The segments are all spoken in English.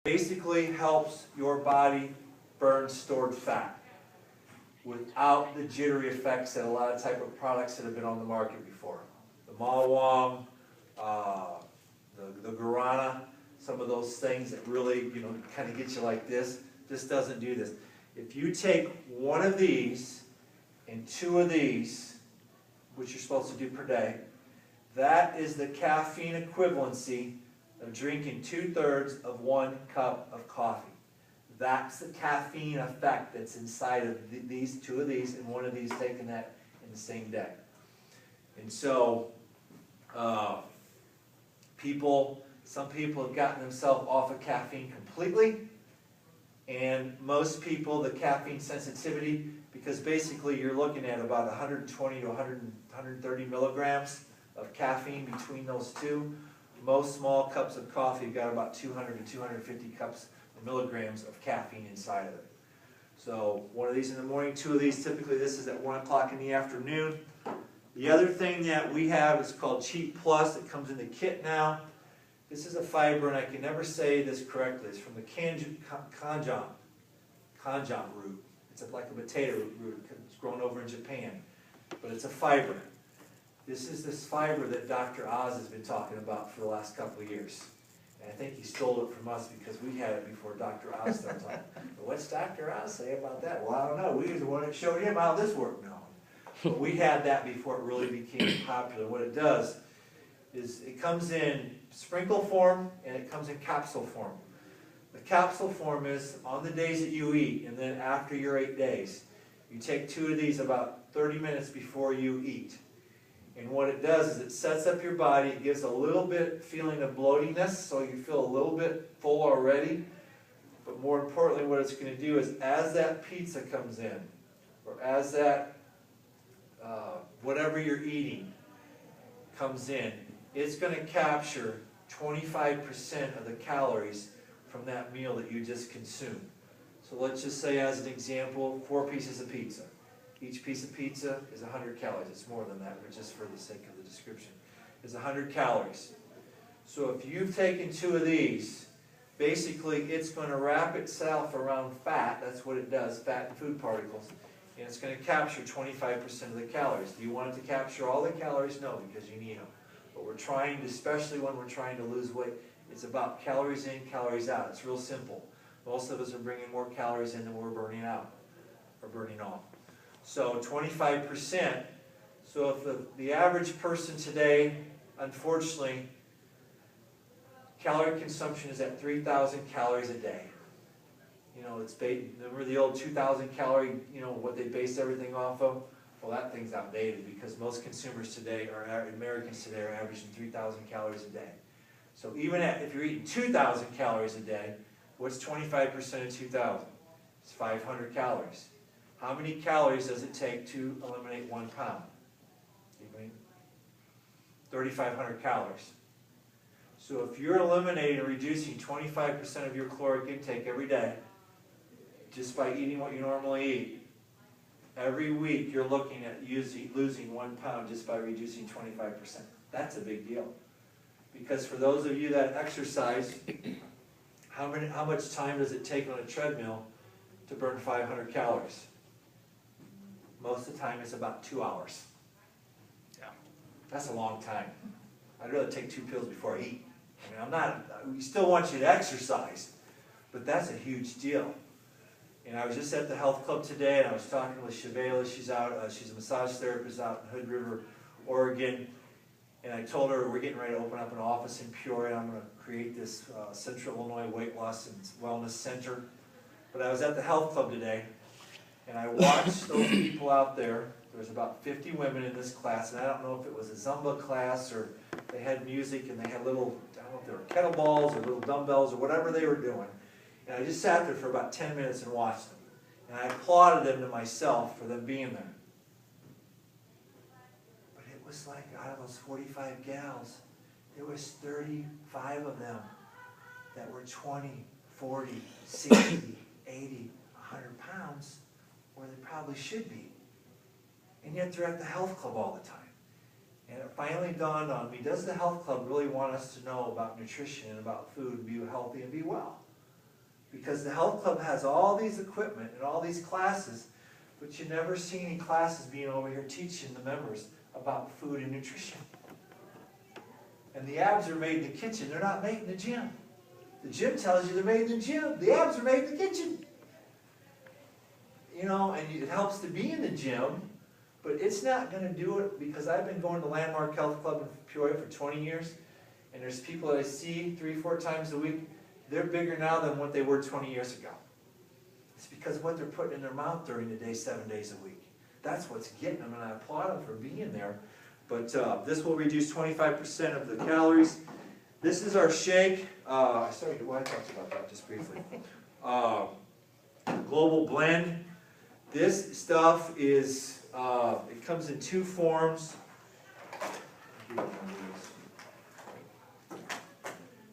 basically helps your body burn stored fat without the jittery effects that a lot of type of products that have been on the market before. The Mawang, the Guarana, some of those things that really, kind of get you like this doesn't do this. If you take one of these and two of these, which you're supposed to do per day, that is the caffeine equivalency of drinking 2/3 of 1 cup of coffee. That's the caffeine effect that's inside of these two of these and one of these, taking that in the same day. And so, some people have gotten themselves off of caffeine completely, and most people, the caffeine sensitivity, because basically you're looking at about 120 to 130 milligrams of caffeine between those two. Most small cups of coffee have got about 200 to 250 milligrams of caffeine inside of it. So one of these in the morning, two of these, typically this is at 1 o'clock in the afternoon. The other thing that we have is called Cheat Plus. It comes in the kit now. This is a fiber, and I can never say this correctly. It's from the kanjan root. It's like a potato root. It's grown over in Japan, but it's a fiber. This is this fiber that Dr. Oz has been talking about for the last couple of years. And I think he stole it from us because we had it before Dr. Oz started talking. But what's Dr. Oz say about that? Well, I don't know. We were the one that showed him how this worked. No. But we had that before it really became popular. What it does is it comes in sprinkle form and it comes in capsule form. The capsule form is on the days that you eat, and then after your 8 days. You take 2 of these about 30 minutes before you eat. And what it does is it sets up your body, it gives a little bit feeling of bloatiness, so you feel a little bit full already. But more importantly, what it's going to do is as that pizza comes in, or as that whatever you're eating comes in, it's going to capture 25% of the calories from that meal that you just consumed. So let's just say, as an example, 4 pieces of pizza. Each piece of pizza is 100 calories. It's more than that, but just for the sake of the description, is 100 calories. So if you've taken 2 of these, basically it's going to wrap itself around fat. That's what it does, fat and food particles. And it's going to capture 25% of the calories. Do you want it to capture all the calories? No, because you need them. But we're trying to, especially when we're trying to lose weight, it's about calories in, calories out. It's real simple. Most of us are bringing more calories in than we're burning out, or burning off. So 25%. So if the average person today, unfortunately, calorie consumption is at 3,000 calories a day. Remember the old 2,000 calorie, what they base everything off of? Well, that thing's outdated because most consumers today, or Americans today, are averaging 3,000 calories a day. So even if you're eating 2,000 calories a day, what's 25% of 2,000? It's 500 calories. How many calories does it take to eliminate 1 pound? 3,500 calories. So if you're eliminating or reducing 25% of your caloric intake every day, just by eating what you normally eat, every week you're looking at losing 1 pound just by reducing 25%. That's a big deal. Because for those of you that exercise, how much time does it take on a treadmill to burn 500 calories? Most of the time it's about 2 hours. Yeah. That's a long time. I'd rather take 2 pills before I eat. We still want you to exercise, but that's a huge deal. And I was just at the health club today, and I was talking with Shavela. She's a massage therapist out in Hood River, Oregon. And I told her we're getting ready to open up an office in Peoria. I'm going to create this Central Illinois Weight Loss and Wellness Center. But I was at the health club today, and I watched those people out there. There was about 50 women in this class, and I don't know if it was a Zumba class or they had music and they had little, I don't know if they were kettlebells or little dumbbells or whatever they were doing. And I just sat there for about 10 minutes and watched them. And I applauded them to myself for them being there. But it was like out of those 45 gals, there was 35 of them that were 20, 40, 60, 80, 100 pounds where they probably should be. And yet they're at the health club all the time. And it finally dawned on me, does the health club really want us to know about nutrition and about food and be healthy and be well? because the health club has all these equipment and all these classes, but you never see any classes being over here teaching the members about food and nutrition. And the abs are made in the kitchen. They're not made in the gym. The gym tells you they're made in the gym. The abs are made in the kitchen. You know, and it helps to be in the gym, but it's not going to do it, because I've been going to Landmark Health Club in Peoria for 20 years, and there's people that I see 3-4 times a week. They're bigger now than what they were 20 years ago. It's because of what they're putting in their mouth during the day, 7 days a week. That's what's getting them, and I applaud them for being there. But this will reduce 25% of the calories. This is our shake. Sorry, I talked about that just briefly. Global Blend. This stuff is, it comes in 2 forms.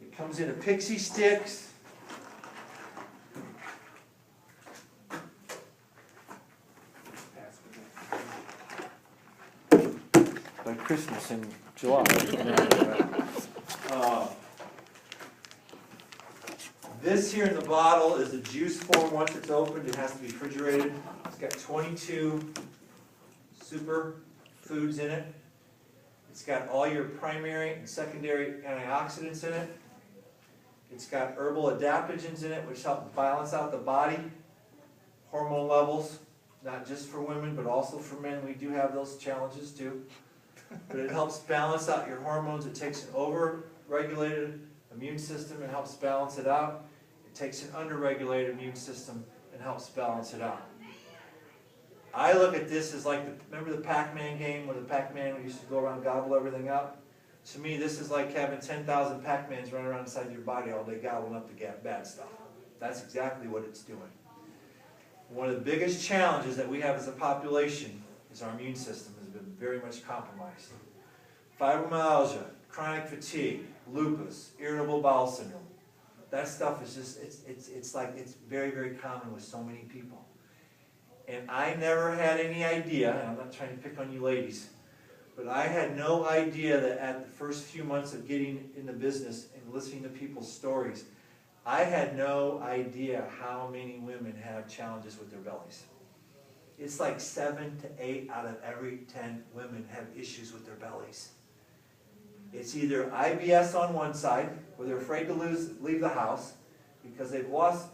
It comes in a Pixie Sticks. By Christmas in July. This here in the bottle is the juice form. Once it's opened, it has to be refrigerated. It's got 22 super foods in it. It's got all your primary and secondary antioxidants in it. It's got herbal adaptogens in it, which help balance out the body, hormone levels, not just for women, but also for men. We do have those challenges too. But it helps balance out your hormones. It takes an over-regulated immune system and helps balance it out. It takes an under-regulated immune system and helps balance it out. I look at this as like, remember the Pac-Man game where the Pac-Man used to go around and gobble everything up? To me, this is like having 10,000 Pac-Mans running around inside your body all day gobbling up the bad stuff. That's exactly what it's doing. One of the biggest challenges that we have as a population is our immune system has been very much compromised. Fibromyalgia, chronic fatigue, lupus, irritable bowel syndrome. That stuff is just, it's very, very common with so many people. And I never had any idea, and I'm not trying to pick on you ladies, but I had no idea that at the first few months of getting in the business and listening to people's stories, I had no idea how many women have challenges with their bellies. It's like 7 to 8 out of every 10 women have issues with their bellies. It's either IBS on one side, where they're afraid to leave the house because they've lost,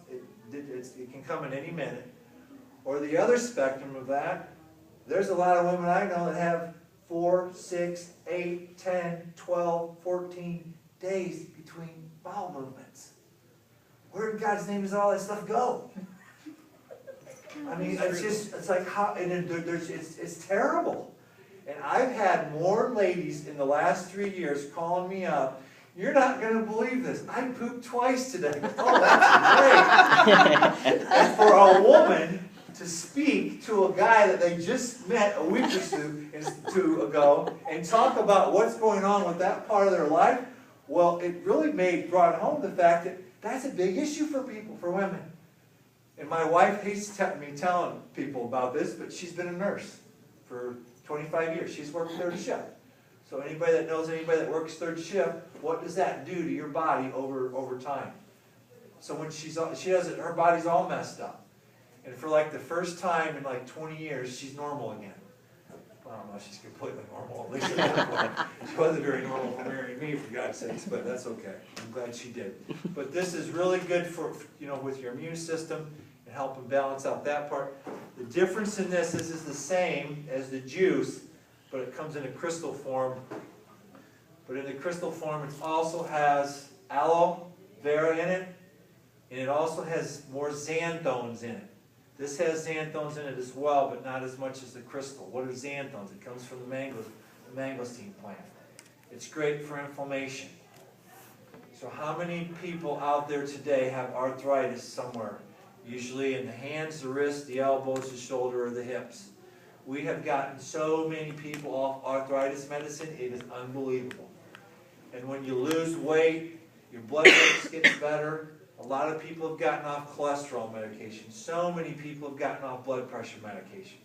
it can come in any minute, or the other spectrum of that, there's a lot of women I know that have 4, 6, 8, 10, 12, 14 days between bowel movements. Where in God's name does all that stuff go? I mean, it's like how, and it's terrible. And I've had more ladies in the last 3 years calling me up. You're not going to believe this. I pooped twice today. Oh, that's great. And for a woman to speak to a guy that they just met a week or two ago and talk about what's going on with that part of their life, well, it really brought home the fact that that's a big issue for people, for women. And my wife hates me telling people about this, but she's been a nurse for 25 years. She's worked third shift. So anybody that knows anybody that works third shift, what does that do to your body over time? So when she does it, her body's all messed up. And for like the first time in like 20 years, she's normal again. I don't know, she's completely normal, at least at that point. She wasn't very normal for marrying me, for God's sakes, but that's okay. I'm glad she did. But this is really good for, with your immune system and helping balance out that part. The difference in this is the same as the juice, but it comes in a crystal form. But in the crystal form, it also has aloe vera in it, and it also has more xanthones in it. This has xanthones in it as well, but not as much as the crystal. What are xanthones? It comes from the mangosteen plant. It's great for inflammation. So how many people out there today have arthritis somewhere? Usually in the hands, the wrists, the elbows, the shoulder, or the hips. We have gotten so many people off arthritis medicine, it is unbelievable. And when you lose weight, your blood pressure gets better. A lot of people have gotten off cholesterol medication. So many people have gotten off blood pressure medication.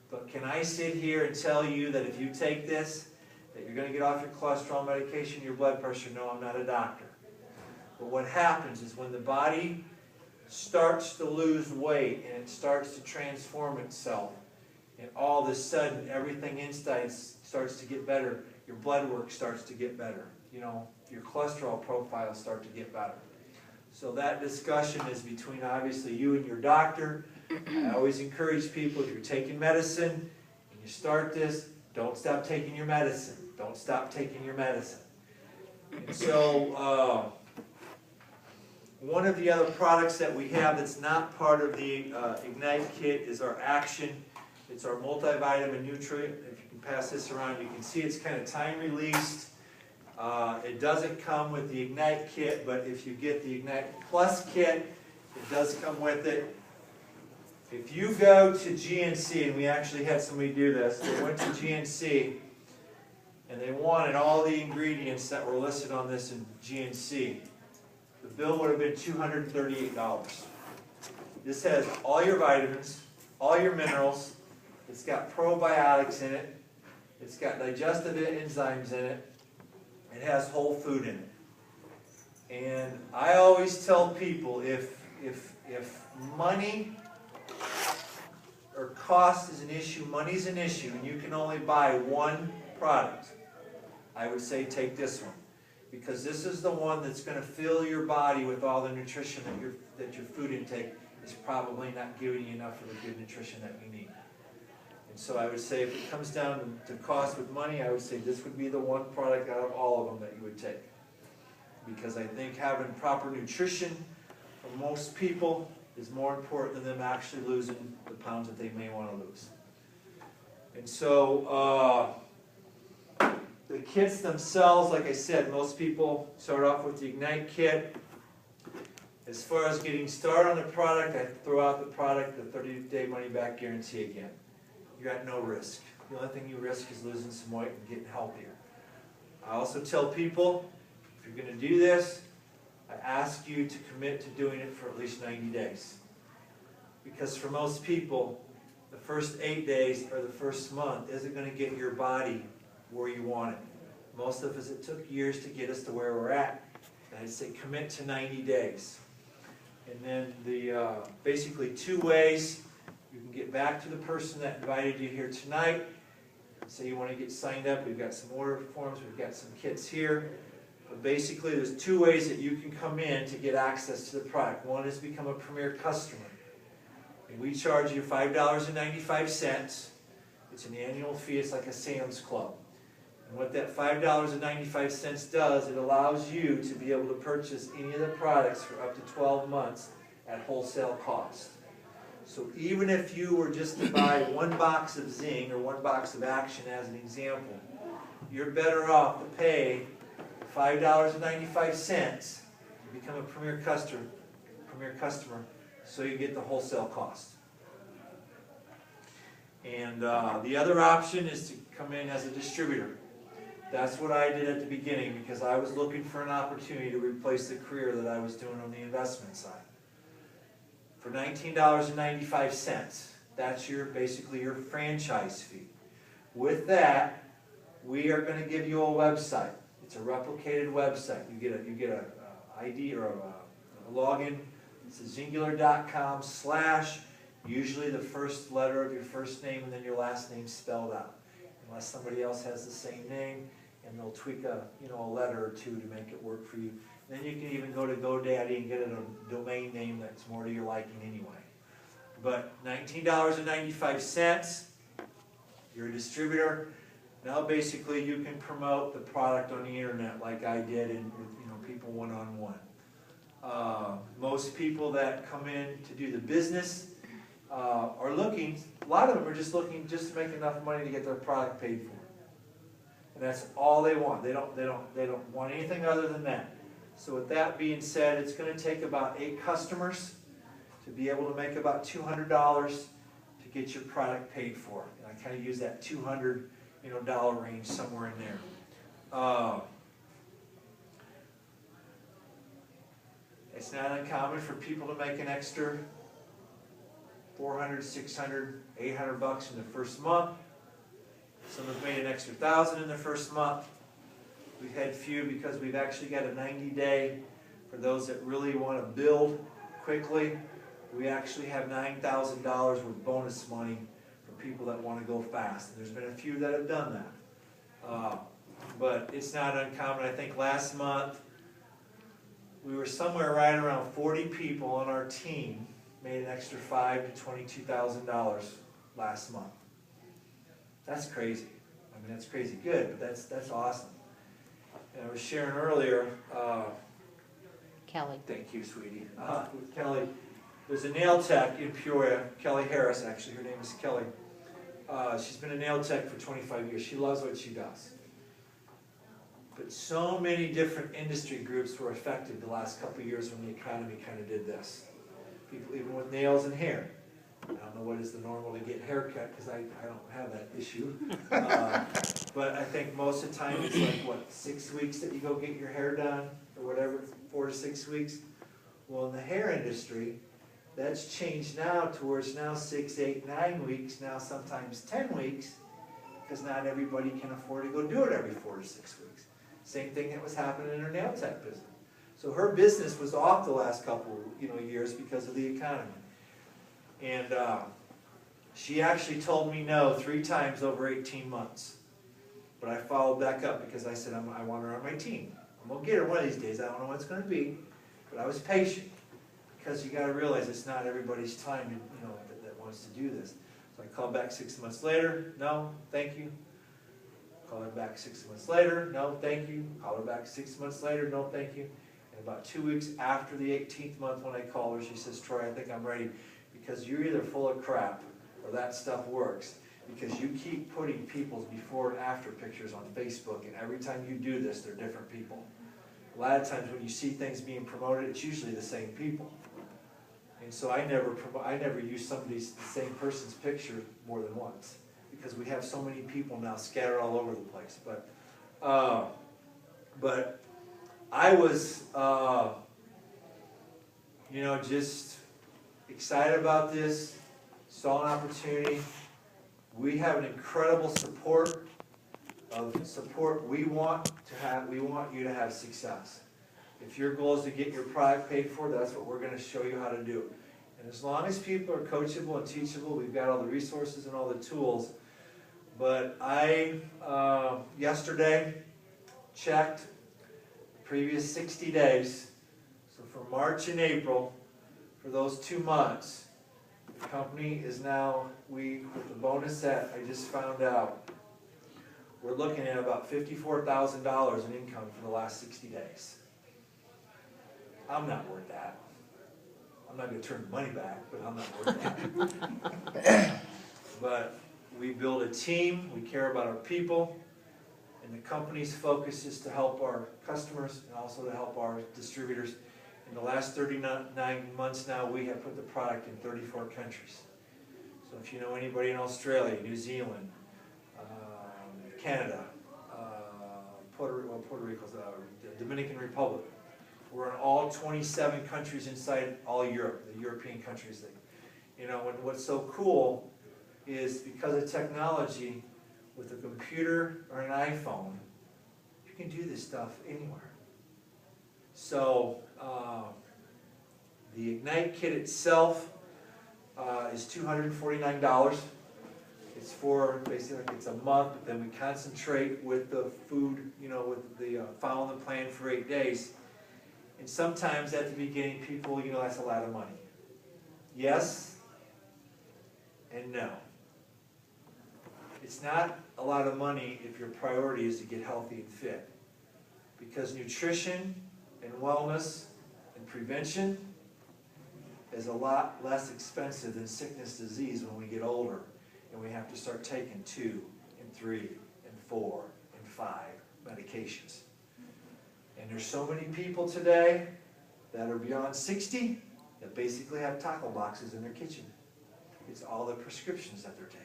But can I sit here and tell you that if you take this, that you're going to get off your cholesterol medication, your blood pressure? No, I'm not a doctor. But what happens is when the body starts to lose weight and it starts to transform itself, and all of a sudden everything inside starts to get better, your blood work starts to get better, you know, your cholesterol profiles start to get better. So that discussion is between obviously you and your doctor. I always encourage people, if you're taking medicine and you start this, don't stop taking your medicine. Don't stop taking your medicine. And so one of the other products that we have that's not part of the Ignite kit is our Action. It's our multivitamin nutrient. If you can pass this around, you can see it's kind of time released. It doesn't come with the Ignite kit, but if you get the Ignite Plus kit, it does come with it. If you go to GNC, and we actually had somebody do this, they went to GNC and they wanted all the ingredients that were listed on this in GNC. The bill would have been $238. This has all your vitamins, all your minerals, it's got probiotics in it, it's got digestive enzymes in it, it has whole food in it. And I always tell people, if money or cost is an issue, money's an issue, and you can only buy one product, I would say take this one. Because this is the one that's going to fill your body with all the nutrition that your food intake is probably not giving you enough of the good nutrition that you need. And so I would say if it comes down to cost with money, I would say this would be the one product out of all of them that you would take. Because I think having proper nutrition for most people is more important than them actually losing the pounds that they may want to lose. And so the kits themselves, like I said, most people start off with the Ignite kit. As far as getting started on the product, I throw out the product, the 30-day money-back guarantee again. You're at no risk. The only thing you risk is losing some weight and getting healthier. I also tell people, if you're going to do this, I ask you to commit to doing it for at least 90 days. Because for most people, the first 8 days or the first month isn't going to get your body where you want it. Most of us, it took years to get us to where we're at. And I'd say commit to 90 days. And then the basically 2 ways you can get back to the person that invited you here tonight. Say you want to get signed up. We've got some order forms. We've got some kits here. But basically, there's 2 ways that you can come in to get access to the product. One is become a Premier customer. And we charge you $5.95. It's an annual fee. It's like a Sam's Club. And what that $5.95 does, it allows you to be able to purchase any of the products for up to 12 months at wholesale cost. So even if you were just to buy 1 box of Zing or 1 box of Action as an example, you're better off to pay $5.95 to become a Premier customer, so you get the wholesale cost. And the other option is to come in as a distributor. That's what I did at the beginning because I was looking for an opportunity to replace the career that I was doing on the investment side. For $19.95, that's basically your franchise fee. With that, we are going to give you a website. It's a replicated website. You get a ID or a login. It's zingular.com/ usually the first letter of your first name and then your last name spelled out. Unless somebody else has the same name, and they'll tweak a letter or 2 to make it work for you. Then you can even go to GoDaddy and get a domain name that's more to your liking anyway. But $19.95, you're a distributor. Now basically you can promote the product on the internet like I did and with people one-on-one. Most people that come in to do the business are looking, a lot of them are just looking just to make enough money to get their product paid for. And that's all they want. They don't want anything other than that. So with that being said, it's going to take about 8 customers to be able to make about $200 to get your product paid for. And I kind of use that $200 dollar range somewhere in there. It's not uncommon for people to make an extra $400, $600, $800 in the first month. Some have made an extra $1,000 in the first month. We've had few because we've actually got a 90-day for those that really want to build quickly. We actually have $9,000 worth of bonus money for people that want to go fast. And there's been a few that have done that. But it's not uncommon. I think last month we were somewhere right around 40 people on our team made an extra $5,000 to $22,000 last month. That's crazy. I mean, that's crazy good, but that's awesome. And I was sharing earlier, Kelly. thank you, sweetie, with Kelly. There's a nail tech in Peoria, Kelly Harris, actually, her name is Kelly. She's been a nail tech for 25 years. She loves what she does. But so many different industry groups were affected the last couple of years when the economy kind of did this. People, even with nails and hair. I don't know what is the normal to get haircut because I don't have that issue. But I think most of the time it's like, what, 6 weeks that you go get your hair done or whatever, 4 to 6 weeks. Well, in the hair industry, that's changed now towards now 6, 8, 9 weeks, now sometimes 10 weeks, because not everybody can afford to go do it every 4 to 6 weeks. Same thing that was happening in her nail tech business. So her business was off the last couple years because of the economy. And she actually told me no 3 times over 18 months. But I followed back up because I said, I want her on my team. I'm going to get her one of these days. I don't know what it's going to be. But I was patient. Because you got to realize it's not everybody's time that wants to do this. So I called back 6 months later. No, thank you. Call her back 6 months later. No, thank you. Call her back 6 months later. No, thank you. And about 2 weeks after the 18th month when I call her, she says, Troy, I think I'm ready. Because you're either full of crap or that stuff works. Because you keep putting people's before and after pictures on Facebook, and every time you do this, they're different people. A lot of times when you see things being promoted, it's usually the same people. And so I never use the same person's picture more than once, because we have so many people now scattered all over the place. But I was, just excited about this, saw an opportunity. We have an incredible support. We want you to have success. If your goal is to get your product paid for, that's what we're going to show you how to do. And as long as people are coachable and teachable, we've got all the resources and all the tools. But I, yesterday, checked the previous 60 days. So for March and April, for those 2 months, the company is now, with the bonus that I just found out, we're looking at about $54,000 in income for the last 60 days. I'm not worth that. I'm not going to turn the money back, but I'm not worth that. But we build a team, we care about our people, and the company's focus is to help our customers and also to help our distributors. In the last 39 months now, we have put the product in 34 countries. So if you know anybody in Australia, New Zealand, Canada, Puerto Rico's the Dominican Republic. We're in all 27 countries inside all Europe, the European countries. And what's so cool is because of technology, with a computer or an iPhone, you can do this stuff anywhere. So the Ignite Kit itself is $249. It's for basically it's a month, but then we concentrate with the food, with the following the plan for 8 days. And sometimes at the beginning, people, that's a lot of money. Yes and no. It's not a lot of money if your priority is to get healthy and fit. Because nutrition and wellness and prevention is a lot less expensive than sickness, disease when we get older. And we have to start taking 2 and 3 and 4 and 5 medications. And there's so many people today that are beyond 60 that basically have tackle boxes in their kitchen. It's all the prescriptions that they're taking.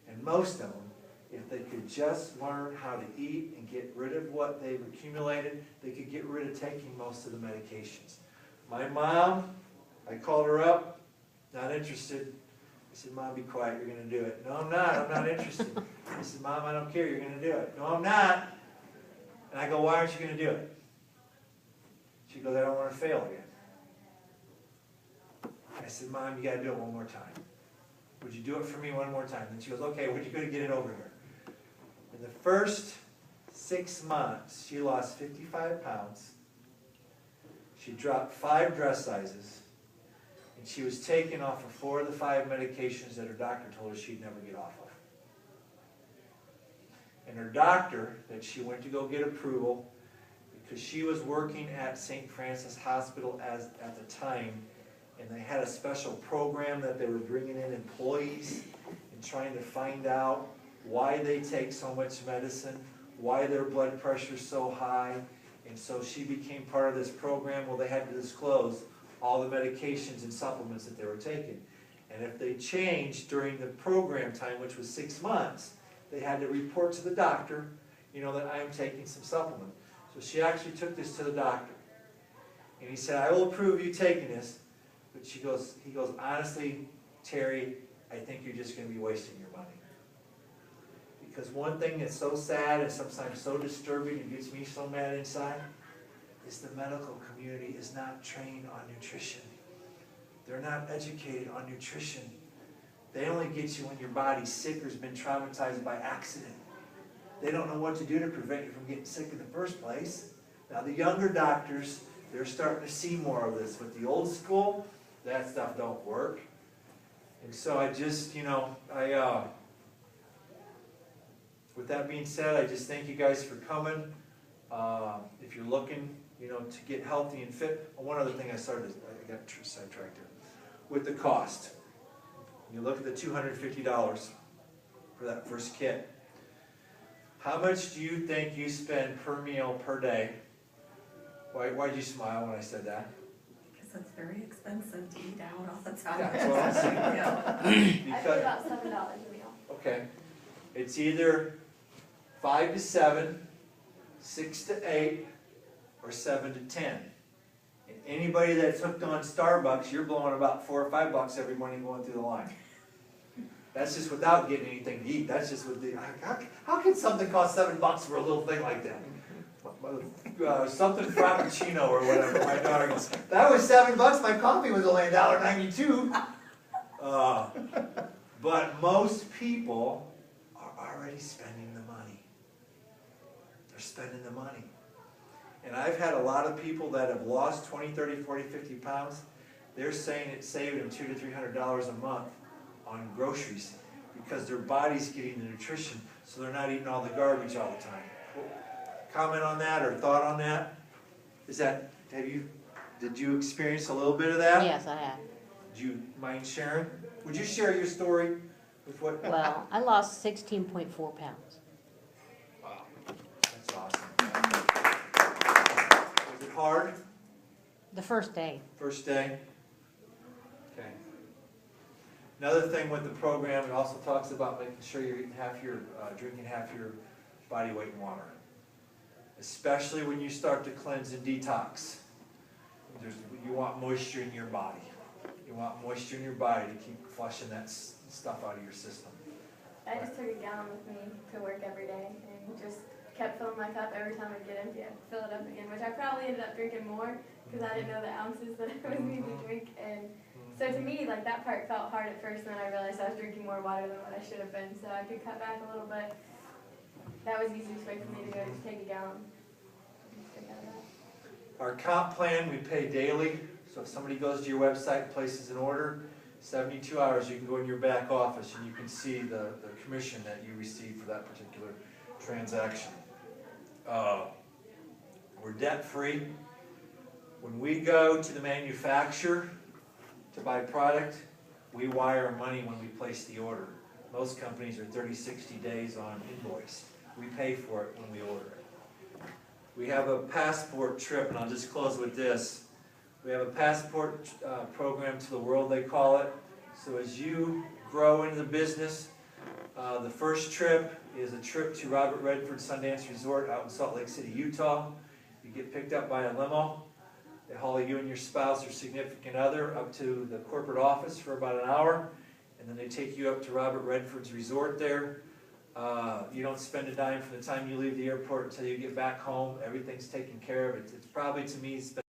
And most of them, if they could just learn how to eat and get rid of what they've accumulated, they could get rid of taking most of the medications. My mom, I called her up, not interested. I said, Mom, be quiet, you're going to do it. No, I'm not interested. I said, Mom, I don't care, you're going to do it. No, I'm not. And I go, why aren't you going to do it? She goes, I don't want to fail again. I said, Mom, you gotta do it one more time. Would you do it for me one more time? And she goes, okay, when are you gonna get it over here? In the first 6 months, she lost 55 pounds. She dropped 5 dress sizes. And she was taken off of 4 of the 5 medications that her doctor told her she'd never get off of. And her doctor, that she went to go get approval, because she was working at St. Francis Hospital at the time, and they had a special program that they were bringing in employees and trying to find out why they take so much medicine, why their blood pressure is so high. And so she became part of this program. Well, they had to disclose all the medications and supplements that they were taking. And if they changed during the program time, which was 6 months, they had to report to the doctor, you know, that I'm taking some supplement. So she actually took this to the doctor. And he said, I will approve you taking this. But he goes, honestly, Terry, I think you're just going to be wasting your money. Because one thing that's so sad and sometimes so disturbing and gets me so mad inside is the medical community is not trained on nutrition. They're not educated on nutrition. They only get you when your body's sick or has been traumatized by accident. They don't know what to do to prevent you from getting sick in the first place. Now the younger doctors, they're starting to see more of this. With the old school, that stuff don't work. And so I just, you know, with that being said, I just thank you guys for coming. If you're looking, you know, to get healthy and fit. One other thing I got sidetracked here. With the cost. You look at the $250 for that first kit. How much do you think you spend per meal per day? Why'd you smile when I said that? It's very expensive to eat out all the time. Yeah, that's what I'm saying. Yeah. I pay about $7 a meal. Okay. It's either 5 to 7, 6 to 8, or 7 to 10. And anybody that's hooked on Starbucks, you're blowing about $4 or $5 every morning going through the line. That's just without getting anything to eat. That's just with the, how can something cost $7 for a little thing like that? Something Frappuccino or whatever. My daughter goes, that was $7. My coffee was only $1.92. But most people are already spending the money. They're spending the money. And I've had a lot of people that have lost 20, 30, 40, 50 pounds. They're saying it saved them $200 to $300 a month on groceries because their body's getting the nutrition, so they're not eating all the garbage all the time. Comment on that or thought on that? Did you experience a little bit of that? Yes, I have. Do you mind sharing? Would you share your story with what? Well, I lost 16.4 pounds. Wow, that's awesome. Was it hard? The first day. First day? Okay. Another thing with the program, it also talks about making sure you're eating drinking half your body weight in water. Especially when you start to cleanse and detox. You want moisture in your body. You want moisture in your body to keep flushing that stuff out of your system. I just took a gallon with me to work every day and just kept filling my cup every time I'd get empty. I'd fill it up again, which I probably ended up drinking more because I didn't know the ounces that I was needing to drink. And so to me, like, that part felt hard at first, and then I realized I was drinking more water than what I should have been, so I could cut back a little bit. That was the easiest way for me to go, just take a gallon. Our comp plan, we pay daily. So if somebody goes to your website and places an order, 72 hours, you can go in your back office and you can see the commission that you receive for that particular transaction. We're debt-free. When we go to the manufacturer to buy product, we wire money when we place the order. Most companies are 30, 60 days on invoice. We pay for it when we order it. We have a passport trip, and I'll just close with this. We have a passport program to the world, they call it. So as you grow into the business, the first trip is a trip to Robert Redford Sundance Resort out in Salt Lake City, Utah. You get picked up by a limo. They haul you and your spouse or significant other up to the corporate office for about an hour, and then they take you up to Robert Redford's resort there. You don't spend a dime from the time you leave the airport until you get back home. Everything's taken care of. It's probably, to me,